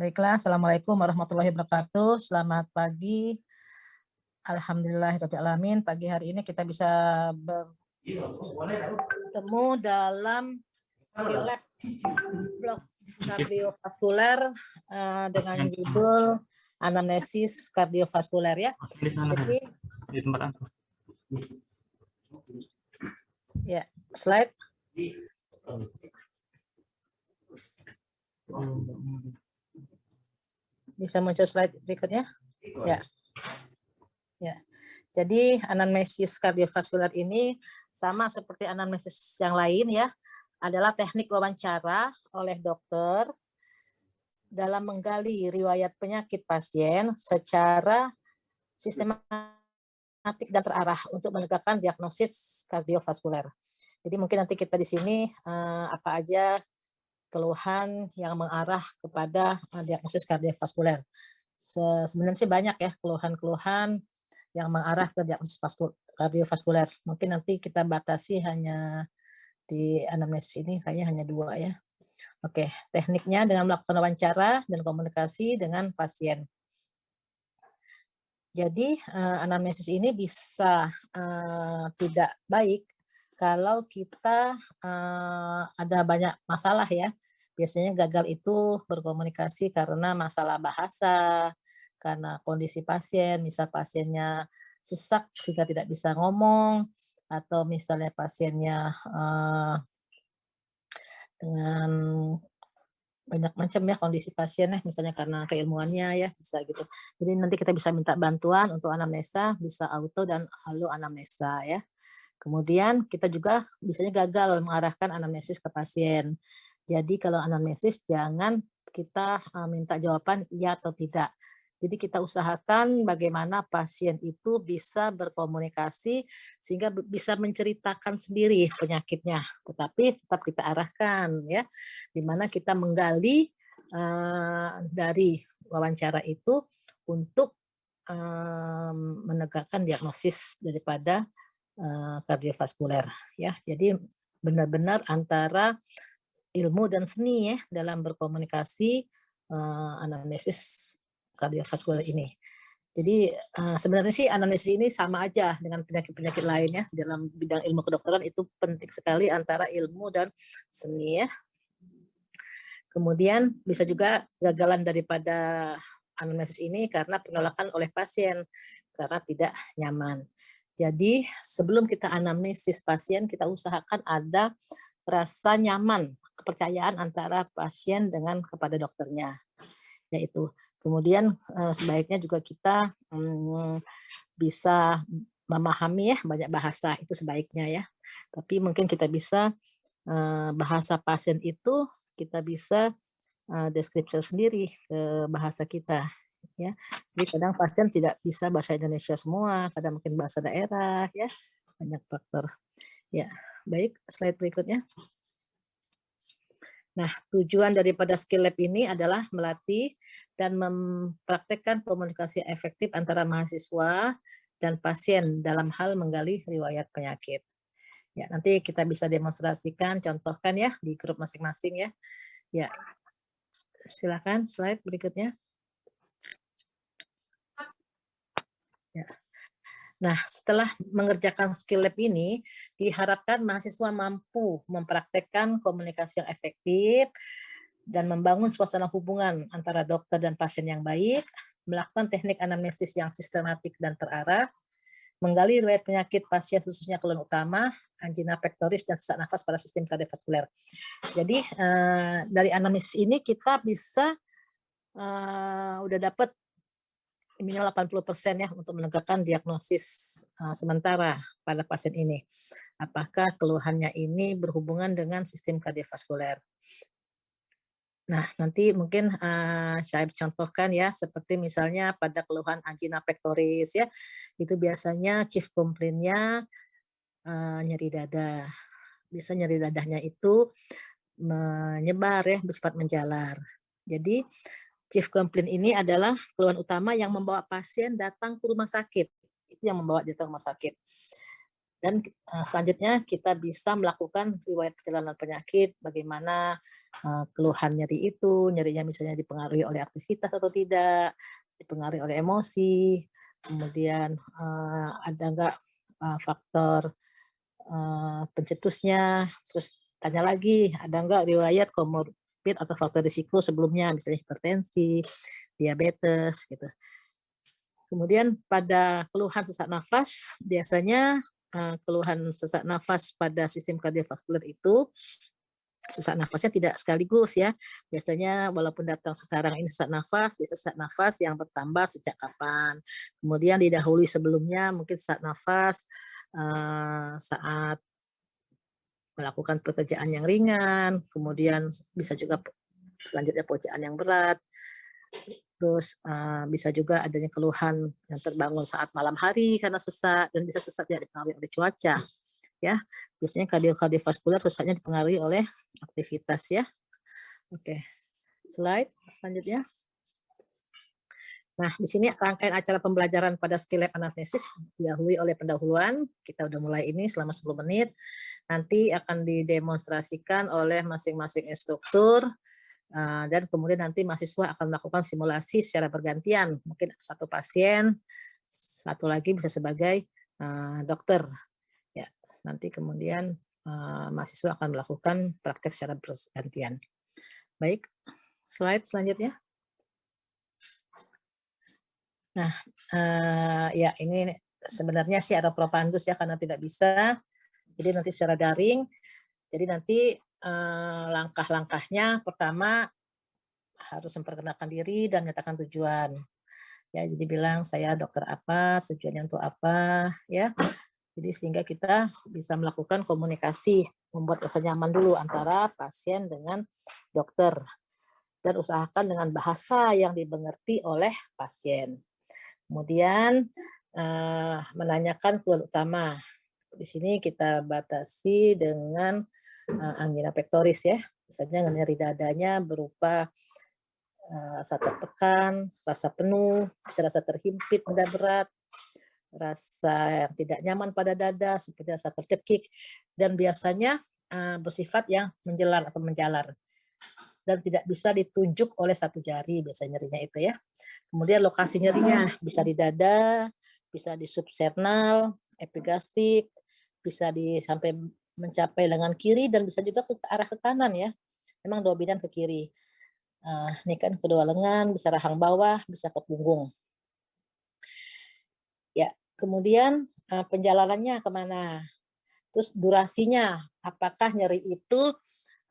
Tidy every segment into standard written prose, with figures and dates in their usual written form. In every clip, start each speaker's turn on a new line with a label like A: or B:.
A: Baiklah, Assalamualaikum warahmatullahi wabarakatuh. Selamat pagi. Alhamdulillahirrahmanirrahim. Pagi hari ini kita bisa bertemu dalam skill lab blok kardiovaskuler dengan judul anamnesis kardiovaskuler ya. Jadi
B: di tempat aku.
A: Ya, slide. Bisa muncul slide berikutnya? Ya. Ya. Jadi anamnesis kardiovaskuler ini sama seperti anamnesis yang lain ya, adalah teknik wawancara oleh dokter dalam menggali riwayat penyakit pasien secara sistematik dan terarah untuk menegakkan diagnosis kardiovaskuler. Jadi mungkin nanti kita di sini apa aja keluhan yang mengarah kepada diagnosis kardiovaskuler. Sebenarnya sih banyak ya keluhan-keluhan yang mengarah ke diagnosis kardiovaskuler. Mungkin nanti kita batasi hanya di anamnesis ini kayaknya hanya 2 ya. Oke, tekniknya dengan melakukan wawancara dan komunikasi dengan pasien. Jadi anamnesis ini bisa tidak baik kalau kita ada banyak masalah ya. Biasanya gagal itu berkomunikasi karena masalah bahasa, karena kondisi pasien, misal pasiennya sesak sehingga tidak bisa ngomong, atau misalnya pasiennya dengan banyak macam ya kondisi pasiennya, misalnya karena keilmuannya ya, bisa gitu. Jadi nanti kita bisa minta bantuan untuk anamnesa, bisa auto dan halo anamnesa ya. Kemudian kita juga biasanya gagal mengarahkan anamnesis ke pasien. Jadi kalau anamnesis jangan kita minta jawaban iya atau tidak. Jadi kita usahakan bagaimana pasien itu bisa berkomunikasi sehingga bisa menceritakan sendiri penyakitnya, tetapi tetap kita arahkan ya, di mana kita menggali dari wawancara itu untuk menegakkan diagnosis daripada kardiovaskuler ya. Jadi benar-benar antara ilmu dan seni ya dalam berkomunikasi anamnesis kardiovaskuler ini. Jadi sebenarnya sih anamnesis ini sama aja dengan penyakit-penyakit lainnya dalam bidang ilmu kedokteran, itu penting sekali antara ilmu dan seni ya. Kemudian bisa juga gagalan daripada anamnesis ini karena penolakan oleh pasien karena tidak nyaman. Jadi sebelum kita anamnesis pasien, kita usahakan ada rasa nyaman, kepercayaan antara pasien dengan kepada dokternya. Yaitu. Kemudian sebaiknya juga kita bisa memahami ya banyak bahasa, itu sebaiknya ya. Tapi mungkin kita bisa bahasa pasien itu kita bisa deskripsi sendiri ke bahasa kita ya. Jadi kadang pasien tidak bisa bahasa Indonesia semua, kadang mungkin bahasa daerah ya, banyak faktor. Ya, baik, slide berikutnya. Nah, tujuan daripada skill lab ini adalah melatih dan mempraktekkan komunikasi efektif antara mahasiswa dan pasien dalam hal menggali riwayat penyakit. Ya, nanti kita bisa demonstrasikan, contohkan ya di grup masing-masing ya. Ya, silakan slide berikutnya. Ya. Nah, setelah mengerjakan skill lab ini, diharapkan mahasiswa mampu mempraktekkan komunikasi yang efektif dan membangun suasana hubungan antara dokter dan pasien yang baik, melakukan teknik anamnesis yang sistematik dan terarah, menggali riwayat penyakit pasien khususnya keluhan utama, angina pectoris dan sesak nafas pada sistem kardiovaskuler. Jadi dari anamnesis ini kita bisa udah dapat minimal 80% ya untuk menegakkan diagnosis sementara pada pasien ini. Apakah keluhannya ini berhubungan dengan sistem kardiovaskuler. Nah, nanti mungkin saya contohkan ya, seperti misalnya pada keluhan angina pectoris ya, itu biasanya chief complaint-nya nyeri dada. Bisa nyeri dadanya itu menyebar ya, bersifat menjalar. Jadi chief complaint ini adalah keluhan utama yang membawa pasien datang ke rumah sakit. Itu yang membawa dia ke rumah sakit. Dan selanjutnya kita bisa melakukan riwayat perjalanan penyakit, bagaimana keluhan nyeri itu, nyerinya misalnya dipengaruhi oleh aktivitas atau tidak, dipengaruhi oleh emosi, kemudian ada nggak faktor pencetusnya, terus tanya lagi, ada nggak riwayat komorbid atau faktor risiko sebelumnya, misalnya hipertensi, diabetes, gitu. Kemudian pada keluhan sesak nafas, biasanya keluhan sesak nafas pada sistem kardiovaskular itu, sesak nafasnya tidak sekaligus ya. Biasanya walaupun datang sekarang ini sesak nafas, biasa sesak nafas yang bertambah sejak kapan. Kemudian didahului sebelumnya mungkin sesak nafas saat melakukan pekerjaan yang ringan, kemudian bisa juga selanjutnya pekerjaan yang berat. Terus bisa juga adanya keluhan yang terbangun saat malam hari karena sesak, dan bisa sesak tidak dipengaruhi oleh cuaca. Ya, biasanya kardiovaskular sesaknya dipengaruhi oleh aktivitas ya. Oke, slide selanjutnya. Nah, di sini rangkaian acara pembelajaran pada skill lab anamnesis didahului oleh pendahuluan. Kita udah mulai ini selama 10 menit. Nanti akan didemonstrasikan oleh masing-masing instruktur. Dan kemudian nanti mahasiswa akan melakukan simulasi secara bergantian. Mungkin satu pasien, satu lagi bisa sebagai dokter. Ya, nanti kemudian mahasiswa akan melakukan praktek secara bergantian. Baik, slide selanjutnya. Nah, ya ini sebenarnya sih ada propandus ya, karena tidak bisa. Jadi nanti secara daring. Jadi nanti langkah-langkahnya pertama harus memperkenalkan diri dan menyatakan tujuan. Ya, jadi bilang saya dokter apa, tujuannya untuk apa, ya. Jadi sehingga kita bisa melakukan komunikasi, membuat rasa nyaman dulu antara pasien dengan dokter. Dan usahakan dengan bahasa yang dimengerti oleh pasien. Kemudian menanyakan keluhan utama. Di sini kita batasi dengan angina pectoris ya. Misalnya nyeri dadanya berupa rasa tertekan, rasa penuh, bisa rasa terhimpit, benda berat, rasa yang tidak nyaman pada dada, seperti rasa tercekik, dan biasanya bersifat yang menjelar atau menjalar. Dan tidak bisa ditunjuk oleh satu jari, biasanya nyerinya itu ya. Kemudian lokasi nyerinya bisa di dada, bisa di substernal, epigastrik, bisa sampai mencapai lengan kiri, dan bisa juga ke arah ke kanan ya. Memang dominan ke kiri. Ini kan kedua lengan, bisa rahang bawah, bisa ke punggung. Ya, kemudian penjalanannya kemana? Terus durasinya, apakah nyeri itu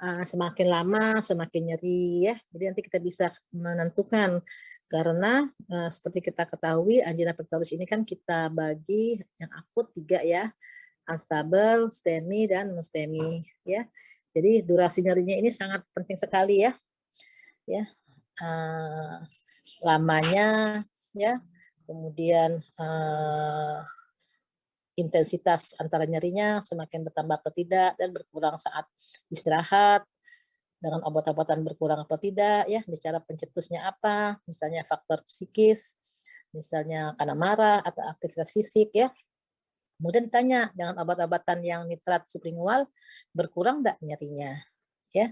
A: semakin lama semakin nyeri ya. Jadi nanti kita bisa menentukan, karena seperti kita ketahui angina pectoris ini kan kita bagi yang akut 3 ya, unstable, STEMI, dan non-STEMI ya. Jadi durasi nyerinya ini sangat penting sekali ya. Ya, lamanya ya, kemudian intensitas antara nyerinya semakin bertambah atau tidak, dan berkurang saat istirahat, dengan obat-obatan berkurang atau tidak ya, bicara pencetusnya apa, misalnya faktor psikis, misalnya karena marah atau aktivitas fisik ya. Kemudian ditanya, dengan obat-obatan yang nitrat sublingual berkurang enggak nyerinya ya.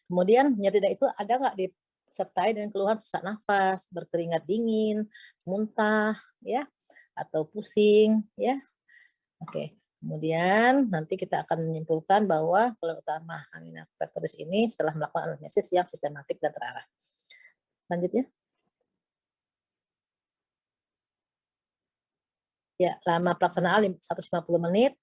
A: Kemudian nyeri itu ada nggak disertai dengan keluhan sesak nafas, berkeringat dingin, muntah ya, atau pusing ya. Oke. Kemudian nanti kita akan menyimpulkan bahwa keluhan utama angina pectoris ini setelah melakukan anamnesis yang sistematik dan terarah. Lanjutnya. Ya, lama pelaksanaan 150 menit,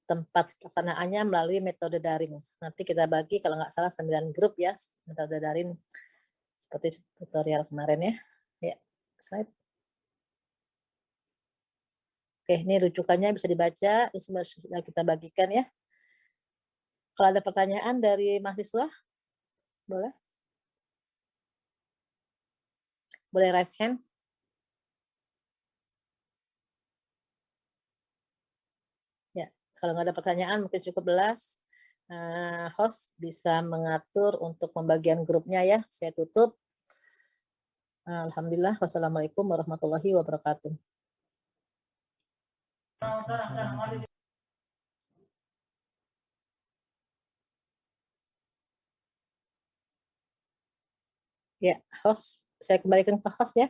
A: tempat pelaksanaannya melalui metode daring. Nanti kita bagi kalau nggak salah 9 grup ya, metode daring seperti tutorial kemarin ya. Ya, slide. Oke, ini rujukannya bisa dibaca, ini sudah kita bagikan ya. Kalau ada pertanyaan dari mahasiswa, boleh? Boleh raise hand. Ya, kalau nggak ada pertanyaan mungkin cukup belas. Host bisa mengatur untuk pembagian grupnya ya. Saya tutup. Alhamdulillah. Wassalamualaikum warahmatullahi wabarakatuh. Ya, host, saya kembalikan ke host ya.